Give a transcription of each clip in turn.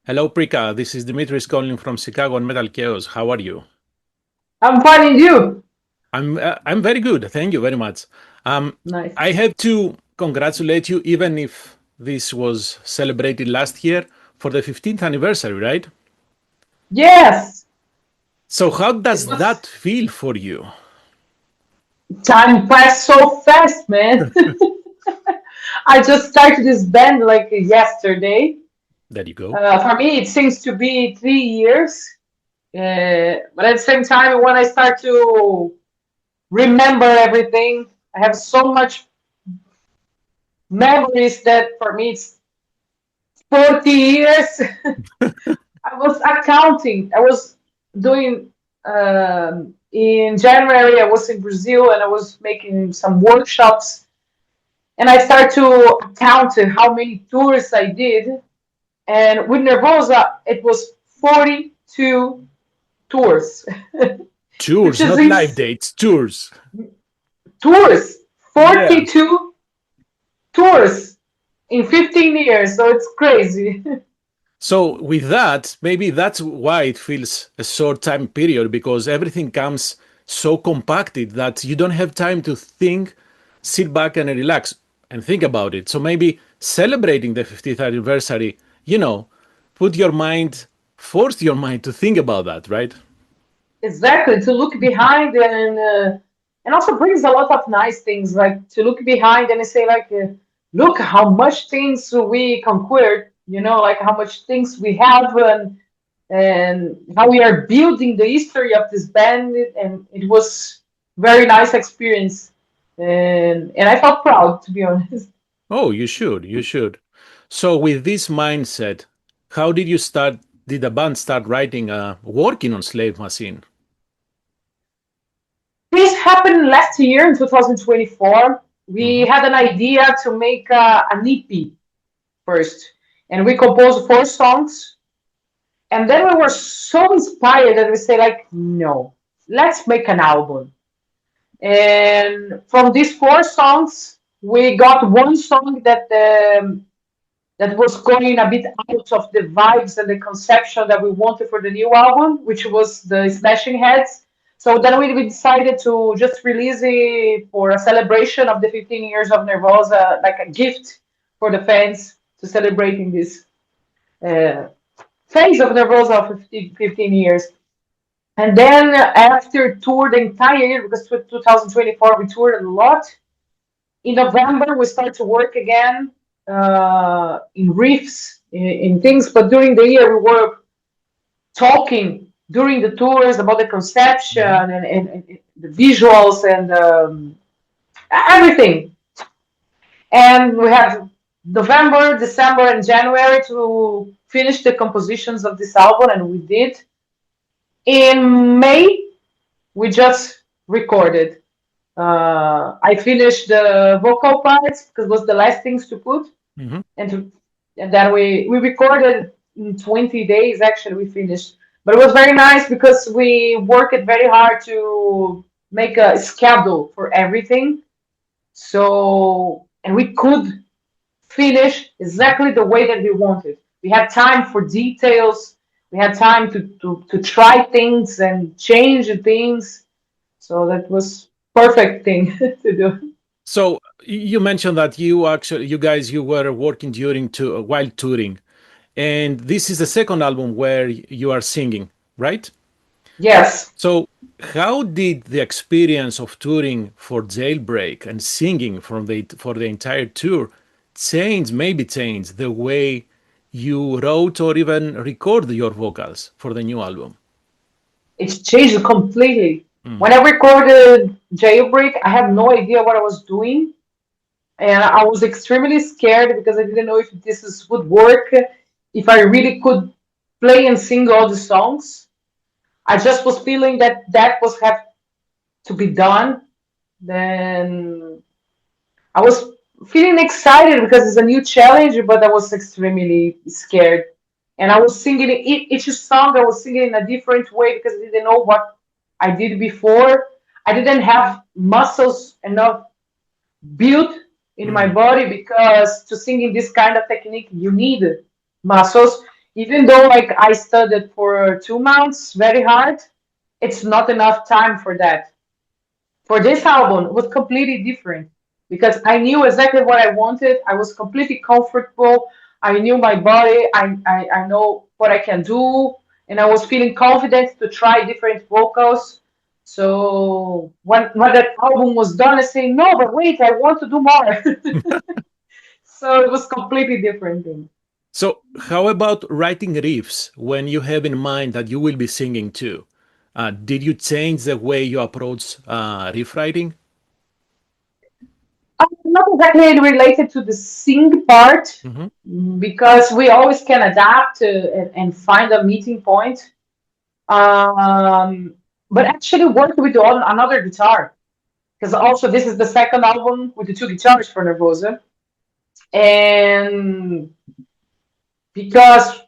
Hello, Prika. This is Dimitris calling from Chicago and Metalkaoz. How are you? I'm finding you. I'm very good. Thank you very much. Um, Nice. I have to congratulate you, even if this was celebrated last year for the 15th anniversary, right? Yes, So, how it does was that feel for you? time passed so fast, man. I just started this band like yesterday. There you go. For me, it seems to be 3 years. But at the same time, when I start to remember everything, I have so much memories that for me it's 40 years. I was accounting. I was doing in January. I was in Brazil and I was making some workshops, and I started to count how many tours I did. And with Nervosa, it was 42 tours, which Tours, is not live dates, tours. tours, Yeah. 42 tours in 15 years. So it's crazy. So, with that, maybe that's why it feels a short time period because everything comes so compacted that you don't have time to think, sit back and relax and think about it. So, maybe celebrating the 50th anniversary, you know, put your mind, force your mind to think about that, right? Exactly, to look behind and also brings a lot of nice things, like to look behind and say like look how much things we conquered, like how much things we have, and how we are building the history of this band, and it was very nice experience, and I felt proud, to be honest. Oh, you should, you should. So, with this mindset, how did you start? Did the band start writing, working on Slave Machine? This happened last year in 2024. We Hmm. had an idea to make an EP first, and we composed 4 songs. And then we were so inspired that we say, like, no, let's make an album. And from these 4 songs, we got one song that was going a bit out of the vibes and the conception that we wanted for the new album, which was the Smashing Heads. So then we decided to just release it for a celebration of the 15 years of Nervosa, like a gift for the fans to celebrating this uh, phase of Nervosa of 15 years. And then after tour the entire year, because 2024 we toured a lot, in November we start to work again in riffs, in things, but during the year we were talking during the tours about the conception Hmm. and the visuals and everything. And we have November, December, and January to finish the compositions of this album, and we did. In May, we just recorded. I finished the vocal parts because it was the last things to put, Hmm. and to, and then we recorded in 20 days. Actually, we finished, but it was very nice because we worked very hard to make a schedule for everything. So, and we could finish exactly the way that we wanted. We had time for details. We had time to try things and change things. So that was perfect thing to do. So you mentioned that you guys, you were working during to while touring, and this is the second album where you are singing, right? Yes. So how did the experience of touring for Jailbreak and singing for the entire tour change the way you wrote or even record your vocals for the new album? It's changed completely. When Hmm. I recorded Jailbreak, I had no idea what I was doing. And I was extremely scared because I didn't know if would work, if I really could play and sing all the songs. I just was feeling that that was have to be done. Then I was feeling excited because it's a new challenge, but I was extremely scared. And I was singing each song. I was singing in a different way because I didn't know what I did before. I didn't have muscles enough built in my Hmm. body because to sing in this kind of technique you need muscles. Even though like I studied for 2 months very hard, it's not enough time for that. For this album, it was completely different because I knew exactly what I wanted. I was completely comfortable. I knew my body. I know what I can do, and I was feeling confident to try different vocals. So when that album was done, I say, no, but wait, I want to do more. So it was completely different thing. So, how about writing riffs when you have in mind that you will be singing too? Did you change the way you approach riff writing? Not exactly related to the sing part Hmm. because we always can adapt and find a meeting point. Um, but actually work with another guitar because also this is the second album with the two guitars for Nervosa, and because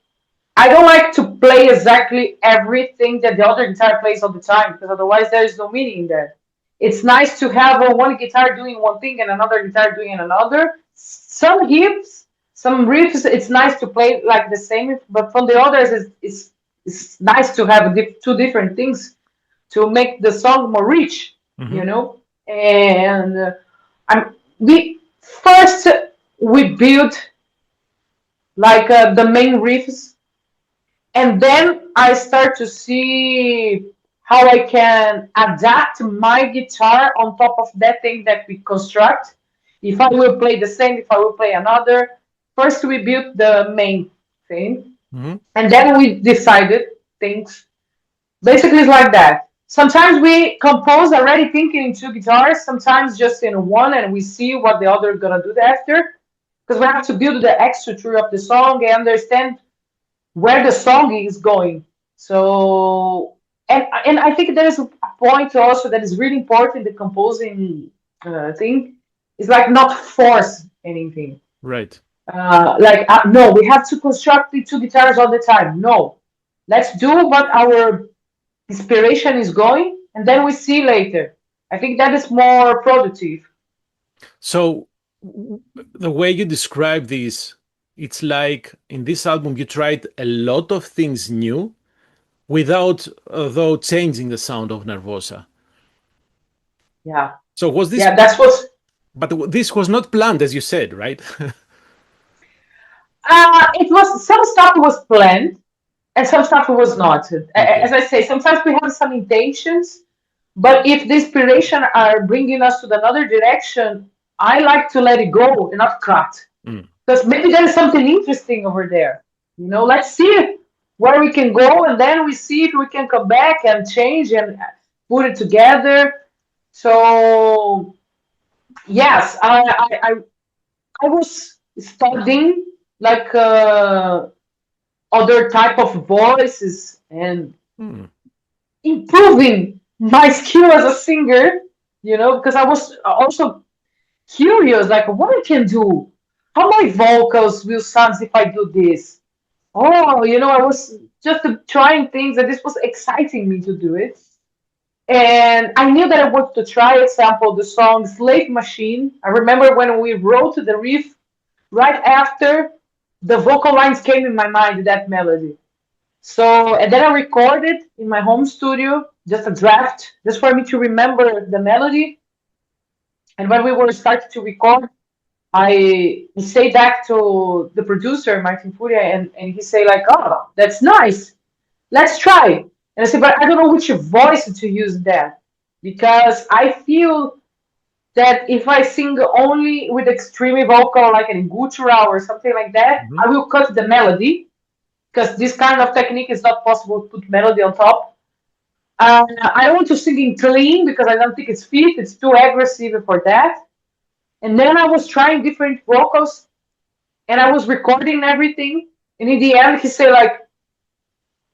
I don't like to play exactly everything that the other guitar plays all the time because otherwise there is no meaning in that. It's nice to have one guitar doing one thing and another guitar doing another. Some riffs, it's nice to play like the same, but from the others, it's nice to have two different things to make the song more rich, Hmm. you know. And we first we built like the main riffs, and then I start to see how I can adapt my guitar on top of that thing that we construct. If I will play the same, if I will play another. First, we built the main thing, Hmm. and then we decided things. Basically, it's like that. Sometimes we compose already thinking in two guitars, sometimes just in one, and we see what the other is gonna do after. Because we have to build the structure of the song and understand where the song is going. So, and I think there is a point also that is really important. The composing thing is like not force anything. Right. No, we have to construct the two guitars all the time. No, let's do what our inspiration is going, and then we see later. I think that is more productive. So, the way you describe this, it's like in this album you tried a lot of things new without, though, changing the sound of Nervosa. Yeah, So, was this, yeah, that's what. but this was not planned, as you said, right? It was some stuff was planned, and some stuff was not. Okay. As I say, sometimes we have some intentions, but if the inspiration are bringing us to another direction, I like to let it go and not cut. Mm. Because maybe there is something interesting over there. Let's see where we can go, and then we see if we can come back and change and put it together. So yes, I was studying like other type of voices and Mm. improving my skill as a singer, because I was also curious, like what I can do, how my vocals will sound if I do this. Oh, I was just trying things, and this was exciting me to do it. And I knew that I wanted to try, example, the song Slave Machine. I remember when we wrote the riff, right after the vocal lines came in my mind, that melody. So, and then I recorded in my home studio, just a draft, just for me to remember the melody. And when we were starting to record, I say back to the producer, Martin Furia, and he say like, oh, that's nice. Let's try. And I said, but I don't know which voice to use that because I feel that if I sing only with extreme vocal, like in guttural or something like that, Mhm. I will cut the melody because this kind of technique is not possible to put melody on top. I don't want to sing in clean because I don't think it's fit. It's too aggressive for that. And then I was trying different vocals and I was recording everything. And in the end, he said like,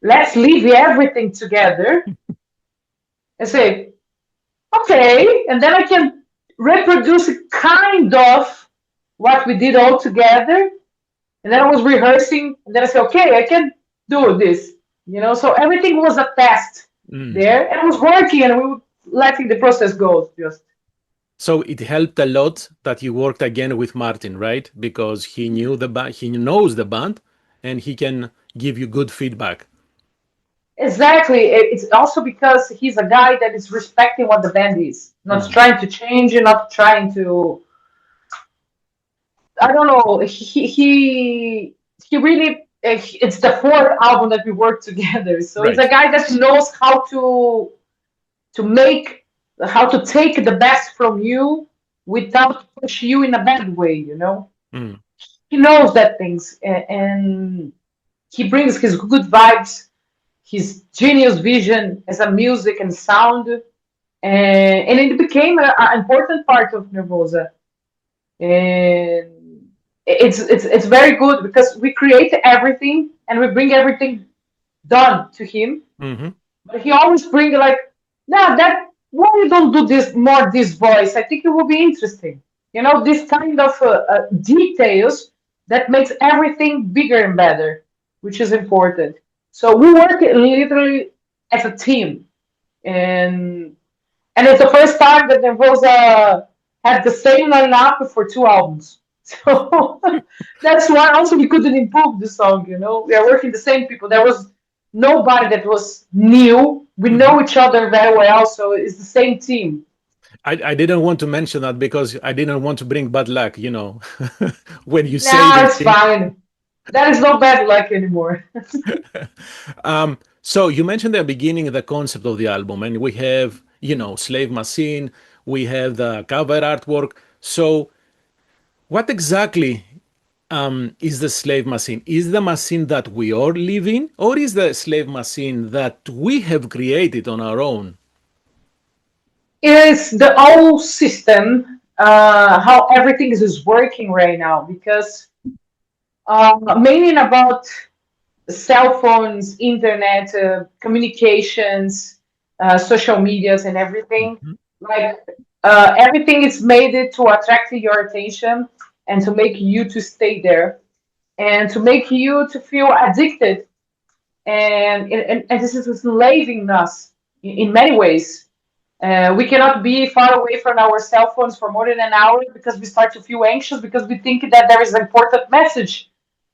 let's leave everything together and say, okay. And then I can reproduce kind of what we did all together. And then I was rehearsing. And then I said, okay, I can do this. So everything was a test Mm. there. And it was working and we were letting the process go just. So it helped a lot that you worked again with Martin, right? Because he knew the band, he knows the band, and he can give you good feedback. Exactly. It's also because he's a guy that is respecting what the band is, not Mhm. trying to change it, not trying to. I don't know. He really. It's the fourth album that we work together, so he's a Right. guy that knows how to make, how to take the best from you without push you in a bad way. Mm. He knows that things, and he brings his good vibes, his genius vision as a music and sound, and it became an important part of Nervosa. And it's very good because we create everything and we bring everything done to him, Hmm. but he always bring like, nah, that why you don't do this more, this voice? I think it will be interesting. This kind of details that makes everything bigger and better, which is important. So we work literally as a team, and it's the first time that Nervosa had the same lineup for two albums. So that's why also we couldn't improve the song. We are working the same people. There was nobody that was new. We Hmm. know each other very well, so it's the same team. I didn't want to mention that because I didn't want to bring bad luck, when you say Nah, these it's things. fine. That is no bad luck anymore. So you mentioned at the beginning the concept of the album, and we have, Slave Machine, we have the cover artwork. So what exactly is the slave machine? Is the machine that we are living, or is the slave machine that we have created on our own? It's the whole system, how everything is working right now, because mainly about cell phones, internet, communications, social medias, and everything. Mhm. Like everything is made it to attract your attention and to make you to stay there and to make you to feel addicted. And this is enslaving us in many ways. We cannot be far away from our cell phones for more than an hour because we start to feel anxious because we think that there is an important message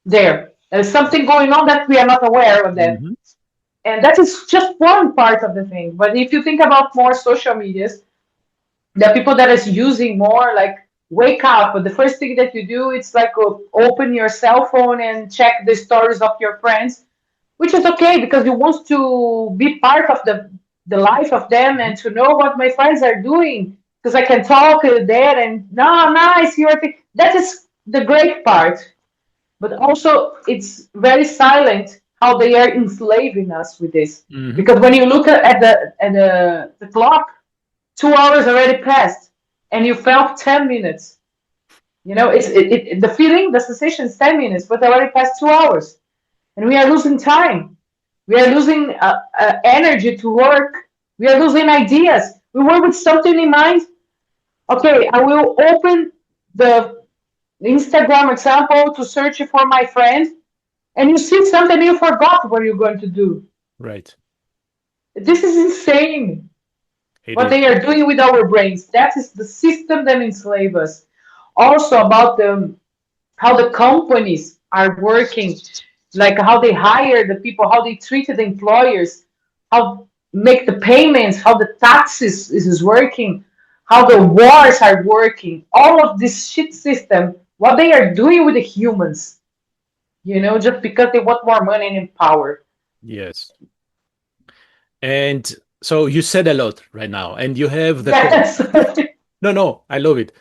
there. There's something going on that we are not aware of that. Mhm. And that is just one part of the thing. But if you think about more social medias, the people that is using more, like, wake up. But the first thing that you do, it's like open your cell phone and check the stories of your friends, which is okay because you want to be part of the life of them and to know what my friends are doing because I can talk there and no, nice, you're that is the great part. But also it's very silent how they are enslaving us with this. Mhm. Because when you look at the clock, 2 hours already passed, and you felt 10 minutes. The feeling, the sensation is 10 minutes, but already passed 2 hours, and we are losing time. We are losing energy to work. We are losing ideas. We work with something in mind. Okay, I will open the Instagram example to search for my friend, and you see something you forgot what you're going to do. Right. This is insane. It What is. they are doing with our brains. That is the system that enslaves us. Also about how the companies are working, like how they hire the people, how they treat the employers, how make the payments, how the taxes is working, how the wars are working. All of this shit system, what they are doing with the humans, just because they want more money and power. Yes. And so you said a lot right now, and you have the call. Yes. No, no, I love it.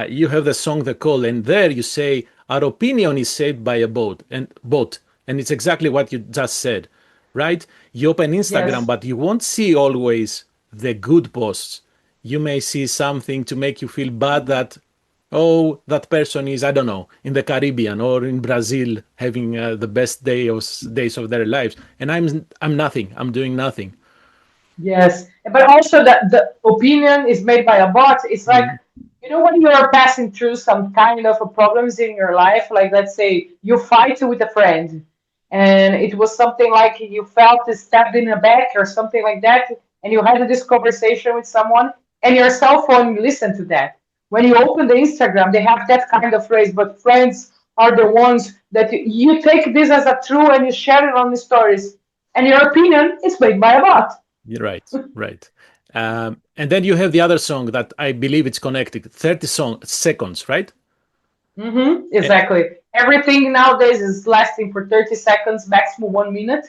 You have the song "The Call," and there you say, "Our opinion is saved by a boat," and it's exactly what you just said, right? You open Instagram, Yes. but you won't see always the good posts. You may see something to make you feel bad that, oh, that person is, I don't know, in the Caribbean or in Brazil having the best days of their lives, and I'm nothing. I'm doing nothing. Yes, but also the opinion is made by a bot. It's like, Mhm. when you are passing through some kind of a problems in your life, like let's say you fight with a friend, and it was something like you felt stabbed in the back or something like that, and you had this conversation with someone, and your cell phone listened to that. When you open the Instagram, they have that kind of phrase, but friends are the ones that you take this as a true and you share it on the stories. And your opinion is made by a bot. You're right, right. And then you have the other song that I believe it's connected, 30 seconds, right? Eh, Exactly. Everything nowadays is lasting for 30 seconds, maximum 1 minute.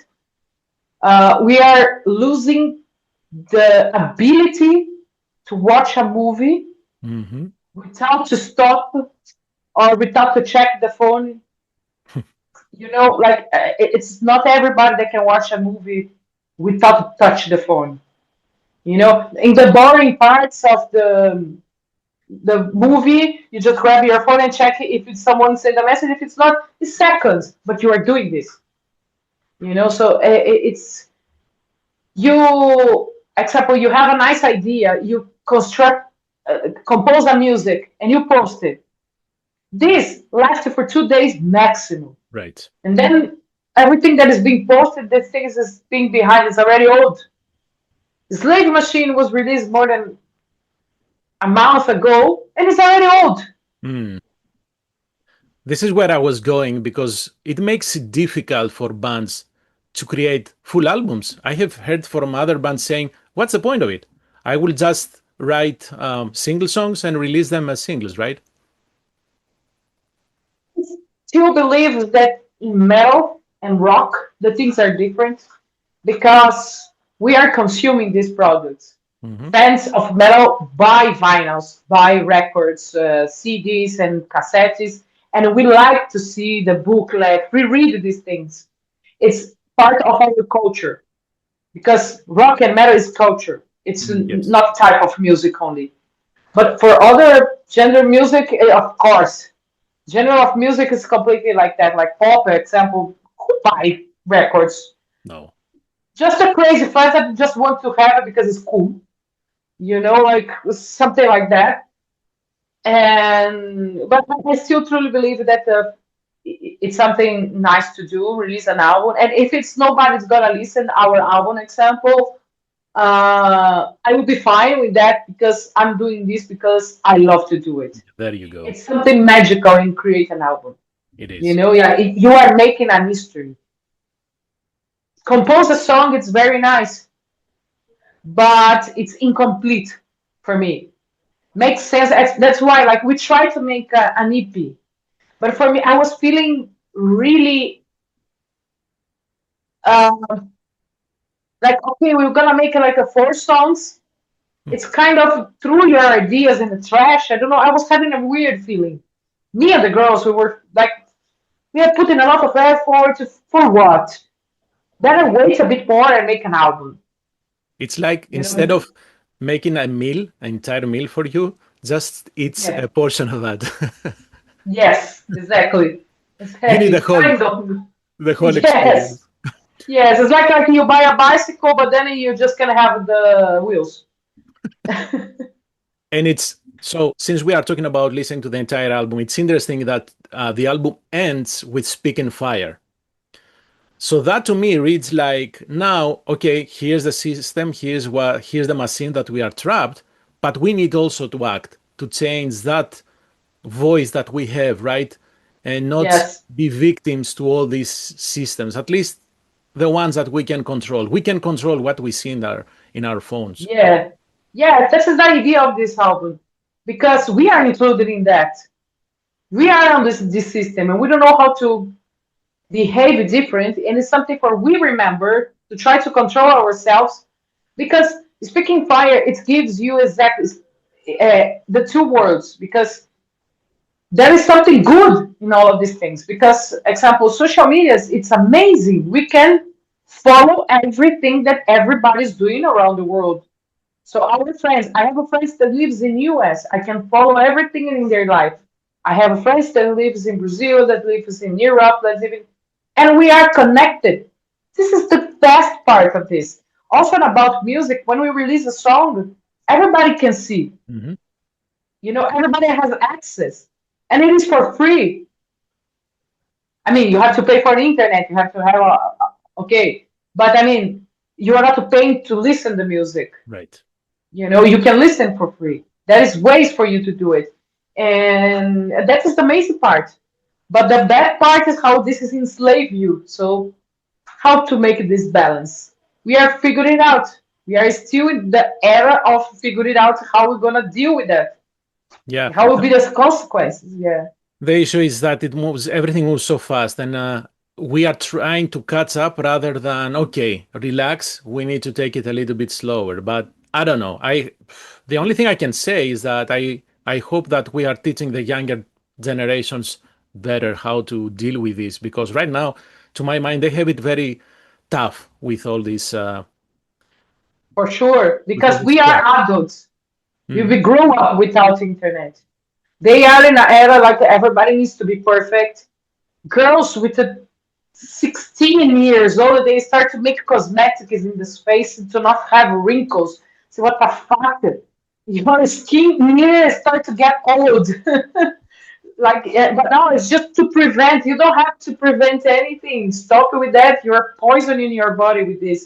We are losing the ability to watch a movie mhm. without to stop or without to check the phone. Like it's not everybody that can watch a movie without to touch the phone. In the boring parts of the movie, you just grab your phone and check if it's someone send a message. If it's not, it's seconds, but you are doing this. So it's you. Example, you have a nice idea, you compose a music, and you post it. This lasts for 2 days maximum, Right. and then everything that is being posted, the things is being behind is already old. The Slave Machine was released more than a month ago, and it's already old. Mm. This is where I was going because it makes it difficult for bands to create full albums. I have heard from other bands saying, "What's the point of it? I will just write single songs and release them as singles, right?" Still believe that in metal and rock, the things are different because we are consuming these products. Hmm. Fans of metal buy vinyls, buy records, CDs, and cassettes, and we like to see the booklet, reread these things. It's part of our culture because rock and metal is culture. It's Yes. not type of music only. But for other gender music, of course, genre of music is completely like that. Like pop, for example, who buy records? No. Just a crazy fans that just want to have it because it's cool. Like something like that. And but I still truly believe that it's something nice to do, release an album. And if it's nobody's gonna listen our album example, I would be fine with that because I'm doing this because I love to do it. There you go. It's something magical in create an album. It is. Yeah, you are making a history. Compose a song, it's very nice, but it's incomplete for me. Makes sense. That's why, like, we try to make an EP, but for me, I was feeling really uh, like, okay, we're gonna make it like a 4 songs. It's kind of threw your ideas in the trash. I don't know. I was having a weird feeling. Me and the girls, we were like, we are putting a lot of effort for what? Better wait a bit more and make an album. It's like You instead know? of making a meal, an entire meal for you, just eats Yeah. a portion of that. Yes, exactly. You need Exactly. Kind of. the whole Yes. experience. Yes. It's like you buy a bicycle, but then you're just gonna have the wheels. And it's so since we are talking about listening to the entire album, it's interesting that the album ends with "Speak and Fire." So that to me reads like now, okay, here's the system, here's the machine that we are trapped, but we need also to act to change that voice that we have, right? And not Yes. be victims to all these systems, at least the ones that we can control. We can control what we see in our phones. Yeah. Yeah. This is the idea of this album because we are included in that. We are on this system and we don't know how to behave different. And it's something for we remember to try to control ourselves because speaking fire, it gives you exactly the two words because there is something good in all of these things because example social medias it's amazing we can follow everything that everybody's doing around the world. So our friends, I have a friend that lives in US, I can follow everything in their life. I have a friend that lives in Brazil, that lives in Europe, that lives in, and we are connected. This is the best part of this. Also about music, when we release a song everybody can see. Mhm. Everybody has access, and it is for free. I mean, you have to pay for the internet. You have to have okay, but I mean, you are not paying to listen to music. Right. You can listen for free. There is ways for you to do it, and that is the amazing part. But the bad part is how this is enslave you. So how to make this balance? We are figuring it out. We are still in the era of figuring out how we're gonna deal with that. Yeah. How will be the consequences? Yeah, The issue is that it moves, everything moves so fast, and we are trying to catch up rather than, okay, relax. We need to take it a little bit slower. But I don't know. The only thing I can say is that I hope that we are teaching the younger generations better how to deal with this, because right now, to my mind, they have it very tough with all this for sure. with all Because this we crap. are adults. We Mhm. grew up without internet. They are in an era like everybody needs to be perfect. Girls with a 16 years old, they start to make cosmetics in the face to not have wrinkles. So what the fuck? Your skin years start to get old. Like, yeah, but now it's just to prevent. You don't have to prevent anything. Stop with that. You're poisoning your body with this.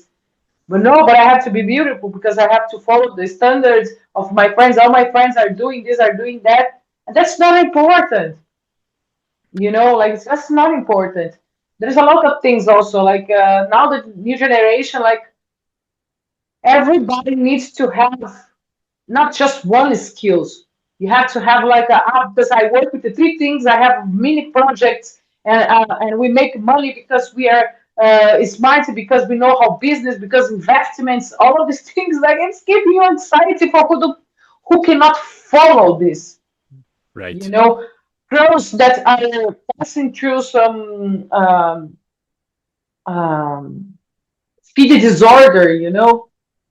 But no, but I have to be beautiful because I have to follow the standards of my friends. All my friends are doing this, are doing that. And that's not important. Like that's not important. There's a lot of things also. Like now the new generation, like everybody needs to have not just one skills. You have to have like because I work with the three things. I have mini projects and we make money because we are smart because we know how business because investments all of these things like it's giving you anxiety for who cannot follow this. You Right. know, girls that are passing through some um, speedy disorder.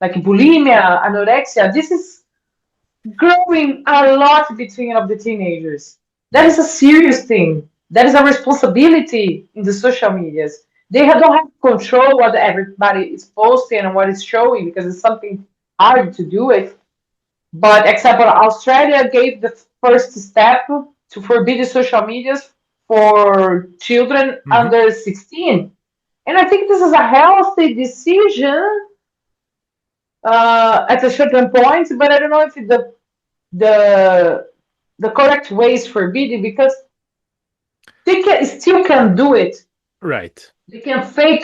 Like bulimia, anorexia. This is growing a lot between of the teenagers. That Yeah. is a serious thing. That is a responsibility in the social medias. They don't have control what everybody is posting and what is showing because it's something hard to do it. But example, Australia gave the first step to forbid the social medias for children Hmm. under 16. And I think this is a healthy decision at a certain point, but I don't know if the the correct way is forbidden because still can do it. Right. They can fake.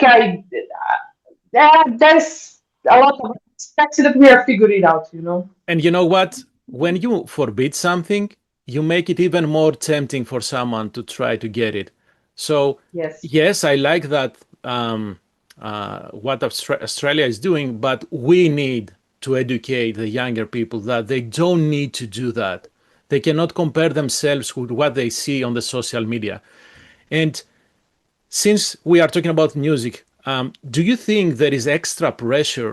There's a lot of aspects that we are figuring out. And you know what? When you forbid something, you make it even more tempting for someone to try to get it. So, Yes. yes, I like that what Australia is doing, but we need to educate the younger people that they don't need to do that. They cannot compare themselves with what they see on the social media. And since we are talking about music, do you think there is extra pressure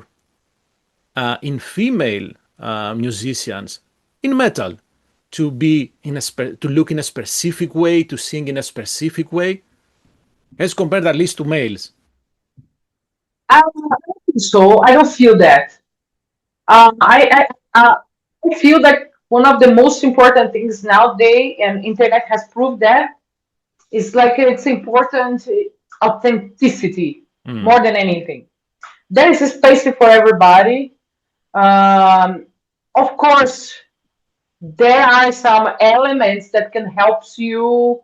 in female musicians in metal to be to look in a specific way, to sing in a specific way, as compared at least to males? I don't think so. I don't feel that. I feel that one of the most important things nowadays, and internet has proved that, is like it's important authenticity Mm, more than anything. There is a space for everybody. Um, of course, there are some elements that can help you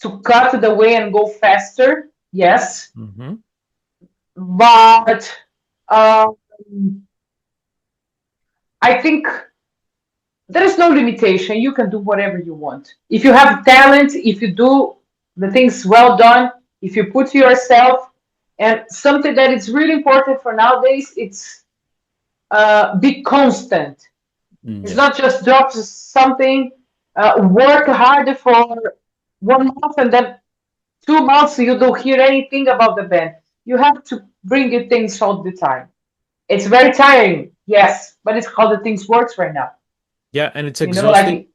to cut the way and go faster. Yes, mhm. but um, I think there is no limitation. You can do whatever you want. If you have talent, if you do the things well done, if you put yourself, and something that is really important for nowadays, it's be constant. Mm, It's yeah, not just drop something, work hard for 1 month, and then 2 months you don't hear anything about the band. You have to bring you things all the time. It's very tiring, yes, but it's how the things works right now. yeah, and it's exhausting, Like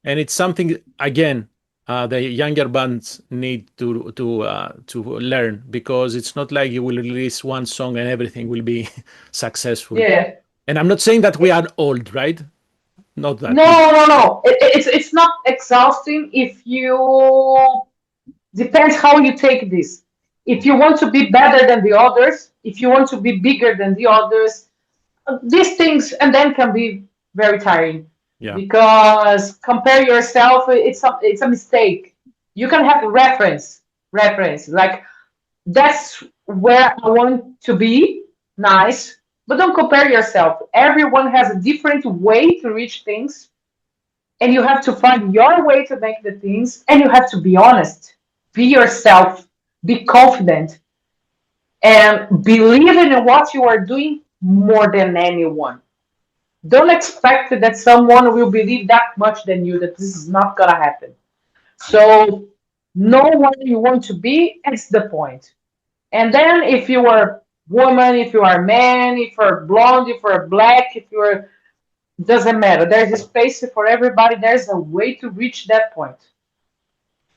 and it's something again the younger bands need to learn, because it's not like you will release one song and everything will be successful. yeah. And I'm not saying that we are old, right? Not that. No, no, no. It's not exhausting if you depends how you take this. If you want to be better than the others, if you want to be bigger than the others, these things and then can be very tiring Yeah. because compare yourself. It's a mistake. You can have reference. Like that's where I want to be. Nice, but don't compare yourself. Everyone has a different way to reach things, and you have to find your way to make the things, and you have to be honest. Be yourself. Be confident and believe in what you are doing more than anyone. Don't expect that someone will believe that much than you, that this is not gonna happen. So know what you want to be, it's the point. And then if you are woman, if you are man, if you're blonde, if you're black, if you're doesn't matter. There's a space for everybody. There's a way to reach that point.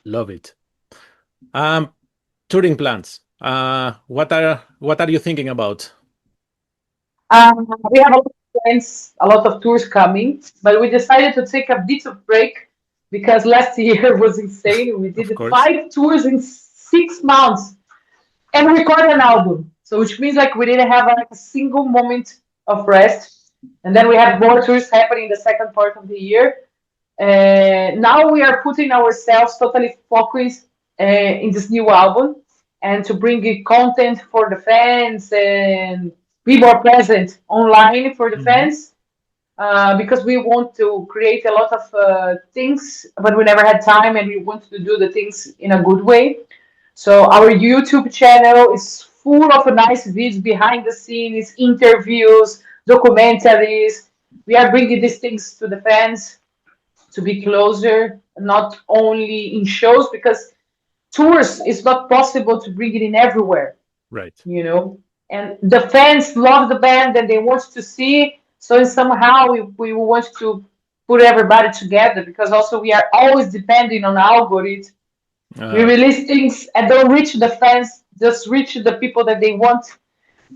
Love it. Um, Touring plans. What are you thinking about? We have a lot of plans, a lot of tours coming, but we decided to take a bit of break because last year was insane. We Of did course. 5 tours in 6 months and recorded an album. So which means like we didn't have like a single moment of rest. And then we had more tours happening the second part of the year. Now we are putting ourselves totally focused in this new album and to bring in content for the fans and be more present online for the Mhm. fans because we want to create a lot of things, but we never had time and we want to do the things in a good way. So our YouTube channel is full of nice videos behind the scenes, interviews, documentaries. We are bringing these things to the fans to be closer, not only in shows, because tours is not possible to bring it in everywhere, Right. you know. And the fans love the band and they want to see. So somehow we want to put everybody together because also we are always depending on algorithms. We Uh, release things and don't reach the fans, just reach the people that they want.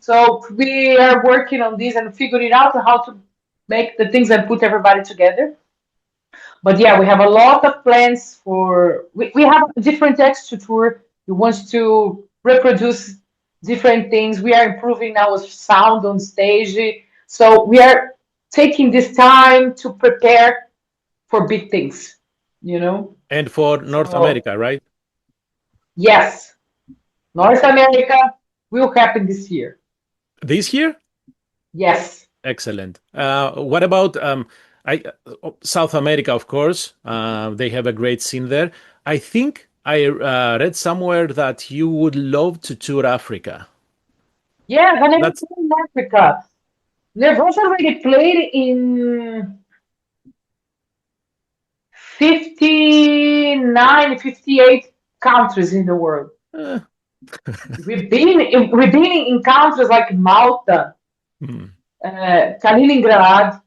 So we are working on this and figuring out how to make the things and put everybody together. But yeah, we have a lot of plans for. We have a different texture tour. We want to reproduce different things. We are improving our sound on stage. So we are taking this time to prepare for big things, you know? and for North So, America, right? yes, North America will happen this year. This year? Yes. Excellent. What about South America? Of course, they have a great scene there. I think I read somewhere that you would love to tour Africa. Yeah, whenever That's in Africa. Nervosa already played in 59, 58 countries in the world. uh, We've been in countries like Malta, hmm. Kaliningrad.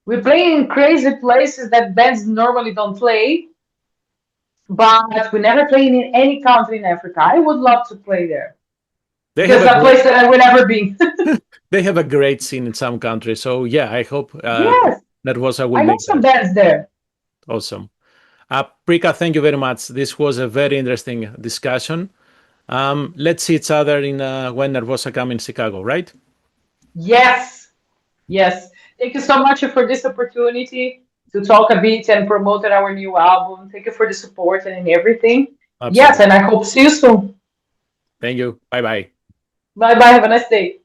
We play in crazy places that bands normally don't play, but we never play in any country in Africa. I would love to play there They because have it's a a great place that I will never be. they have a great scene in some countries. So yeah, I hope Yes, Nervosa will I know make some that. bands there. Awesome. Prika, thank you very much. This was a very interesting discussion. Let's see each other in when Nervosa come in Chicago, right? Yes, yes. Thank you so much for this opportunity to talk a bit and promote our new album. Thank you for the support and everything. Yes, Absolutely. and I hope see you soon. Thank you. Bye bye. Bye bye. Have a nice day.